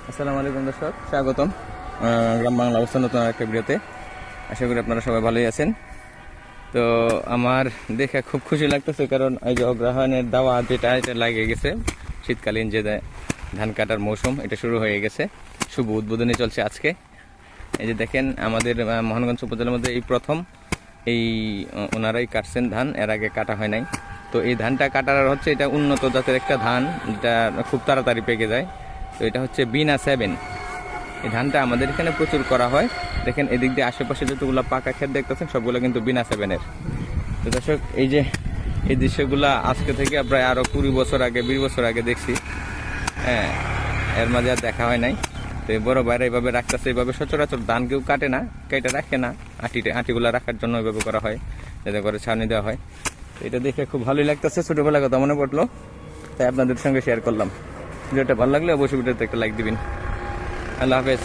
আসসালামু আলাইকুম দর্শক, স্বাগতম গ্রাম বাংলা অবস্থান নতুন একটা ভিডিওতে। আশা করি আপনারা সবাই ভালোই আছেন। তো আমার দেখে খুব খুশি লাগতেছে, কারণ এই যে অগ্রহায়ণের দাওয়া যেটা এটা লাগে গেছে। শীতকালীন যে ধান কাটার মৌসুম এটা শুরু হয়ে গেছে, শুভ উদ্বোধনী চলছে আজকে। এই যে দেখেন, আমাদের মোহনগঞ্জ উপজেলার মধ্যে এই প্রথম এই ওনারাই কাটছেন ধান, এর আগে কাটা হয় নাই। তো এই ধানটা কাটার হচ্ছে, এটা উন্নত জাতের একটা ধান, যেটা খুব তাড়াতাড়ি পেকে যায়। তো এটা হচ্ছে বিনা 7। এই ধানটা আমাদের এখানে প্রচুর করা হয়। দেখেন এদিক দিয়ে আশেপাশে যতগুলো পাকা ক্ষেত দেখতেছেন সবগুলো কিন্তু বিনা 7-এর। তো দর্শক, এই যে এই দৃশ্যগুলা আজকে থেকে প্রায় আরো 20 বছর আগে, 20 বছর আগে দেখছি। হ্যাঁ, এর মাঝে আর দেখা হয় নাই। তো এই বড় ভাইরা এইভাবে রাখতেছে। এইভাবে সচরাচর ধান কেউ কাটে না, কেটে রাখে না। আটিগুলা রাখার জন্য এইভাবে করা হয়, যাতে করে ছাউনি দেওয়া হয়। তো এটা দেখে খুব ভালোই লাগতেছে, ছোটবেলার কথা মনে পড়লো, তাই আপনাদের সঙ্গে শেয়ার করলাম। ভিডিওটা ভালো লাগলে অবশ্যই ভিডিওতে একটা লাইক দিবেন। আল্লাহ হাফেজ।